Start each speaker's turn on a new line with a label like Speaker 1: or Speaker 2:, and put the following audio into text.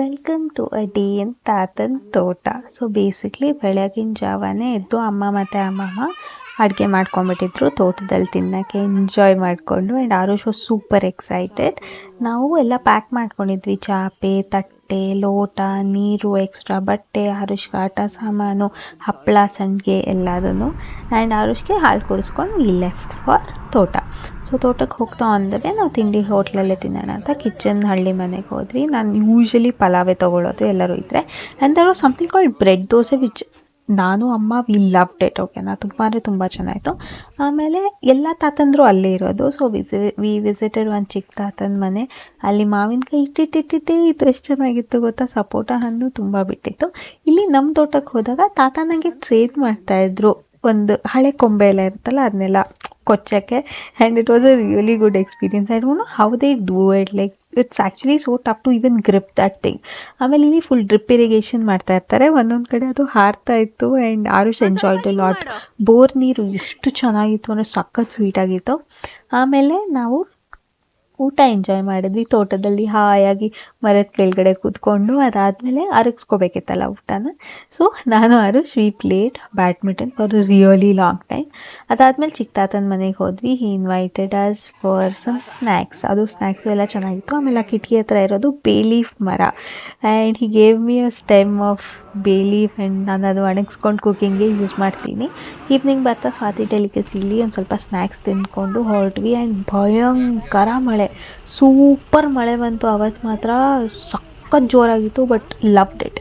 Speaker 1: Welcome to a day in ತಾತನ್ ತೋಟ. So basically ಬೆಳಗಿನ ಜಾವನೇ ಎದ್ದು ಅಮ್ಮ ಮತ್ತು ಅಮ್ಮಮ್ಮ ಅಡುಗೆ ಮಾಡ್ಕೊಂಬಿಟ್ಟಿದ್ರು ತೋಟದಲ್ಲಿ ತಿನ್ನೋಕ್ಕೆ, ಎಂಜಾಯ್ ಮಾಡಿಕೊಂಡು. And Arush was super excited. ನಾವು ಎಲ್ಲ ಪ್ಯಾಕ್ ಮಾಡ್ಕೊಂಡಿದ್ವಿ, ಚಾಪೆ, ತಟ್ಟೆ, ಲೋಟ, ನೀರು, ಎಕ್ಸ್ಟ್ರಾ ಬಟ್ಟೆ, ಆರುಷ್ಗೆ ಆಟ ಸಾಮಾನು, ಹಪ್ಪಳ, ಸಂಡಿಗೆ ಎಲ್ಲದನ್ನು. ಆ್ಯಂಡ್ ಆರುಷ್ಗೆ ಹಾಲು ಕುಡಿಸ್ಕೊಂಡು ವಿ ಲೆಫ್ಟ್ ಫಾರ್ ತೋಟ. ಸೊ ತೋಟಕ್ಕೆ ಹೋಗ್ತಾ ಅಂದವೇ ನಾವು ತಿಂಡಿ ಹೋಟ್ಲಲ್ಲೇ ತಿನ್ನೋಣ ಅಂತ ಕಿಚನ್ ಹಳ್ಳಿ ಮನೆಗೆ ಹೋದ್ವಿ. ನಾನು ಯೂಶ್ವಲಿ ಪಲಾವೇ ತೊಗೊಳ್ಳೋದು ಎಲ್ಲರೂ ಇದ್ದರೆ. And there was something called bread dosa which ನಾನು ಅಮ್ಮ ವಿ ಲವ್ಡ್ ಇಟ್. ಓಕೆನಾ, ತುಂಬ ಅಂದರೆ ತುಂಬ ಚೆನ್ನಾಯಿತು. ಆಮೇಲೆ ಎಲ್ಲ ತಾತಂದರು ಅಲ್ಲೇ ಇರೋದು. ಸೊ ವಿ ವಿಸಿಟೆಡ್ ಒಂದು ಚಿಕ್ಕ ತಾತನ ಮನೆ. ಅಲ್ಲಿ ಮಾವಿನಕಾಯಿ ಇಟ್ಟಿಟ್ಟಿಟ್ಟಿಟ್ಟೇ ಇದು ಎಷ್ಟು ಚೆನ್ನಾಗಿತ್ತು ಗೊತ್ತಾ, ಸಪೋಟ ಹಣ್ಣು ತುಂಬ ಬಿಟ್ಟಿತ್ತು. ಇಲ್ಲಿ ನಮ್ಮ ತೋಟಕ್ಕೆ ಹೋದಾಗ ತಾತ ನನಗೆ ಟ್ರೇನ್ ಮಾಡ್ತಾಯಿದ್ರು, ಒಂದು ಹಳೆ ಕೊಂಬೆ ಎಲ್ಲ ಇರುತ್ತಲ್ಲ ಅದನ್ನೆಲ್ಲ ಕೊಚ್ಚೋಕ್ಕೆ. And it was a really good experience. I don't know how they do it, like it's actually so tough to even grip that thing. ಆಮೇಲೆ ಇಲ್ಲಿ ಫುಲ್ ಡ್ರಿಪ್ ಇರಿಗೇಷನ್ ಮಾಡ್ತಾ ಇರ್ತಾರೆ, ಒಂದೊಂದು ಕಡೆ ಅದು ಹಾರ್ತಾ ಇತ್ತು. And Arush enjoyed a lot. Bore ನೀರು ಎಷ್ಟು ಚೆನ್ನಾಗಿತ್ತು ಅಂದರೆ ಸಖತ್ ಸ್ವೀಟಾಗಿತ್ತು. ಆಮೇಲೆ ನಾವು ಊಟ ಎಂಜಾಯ್ ಮಾಡಿದ್ವಿ ತೋಟದಲ್ಲಿ ಹಾಯಾಗಿ ಮರದ ಕೆಳಗಡೆ ಕೂತ್ಕೊಂಡು. ಅದಾದಮೇಲೆ ಅರಗಿಸ್ಕೋಬೇಕಿತ್ತಲ್ಲ ಊಟನ. ಸೊ ನಾನು Arush we played badminton for a really long time. ಅದಾದಮೇಲೆ ಚಿಕ್ಕ ತಾತನ ಮನೆಗೆ ಹೋದ್ವಿ. He invited us for some snacks. ಅದು ಸ್ನ್ಯಾಕ್ಸು ಎಲ್ಲ ಚೆನ್ನಾಗಿತ್ತು. ಆಮೇಲೆ ಆ ಕಿಟಕಿ ಹತ್ರ ಇರೋದು ಬೇ ಲೀಫ್ ಮರ. And he gave me a stem of bay leaf. And ನಾನು ಅದು ಒಣಗಿಸ್ಕೊಂಡು ಕುಕ್ಕಿಂಗ್ಗೆ ಯೂಸ್ ಮಾಡ್ತೀನಿ. ಈವ್ನಿಂಗ್ ಬರ್ತಾ ಸ್ವಾತಿ ಡೆಲಿಕಸಿಲಿ ಒಂದು ಸ್ವಲ್ಪ ಸ್ನ್ಯಾಕ್ಸ್ ತಿಂದ್ಕೊಂಡು ಹೊರಟ್ವಿ. ಆ್ಯಂಡ್ ಭಯಂಕರ ಮಳೆ, ಸೂಪರ್ ಮಳೆ ಬಂತು ಅವತ್ತು ಮಾತ್ರ. ಸಖತ್ ಜೋರಾಗಿತ್ತು, ಬಟ್ ಲವ್ಡ್ ಇಟ್.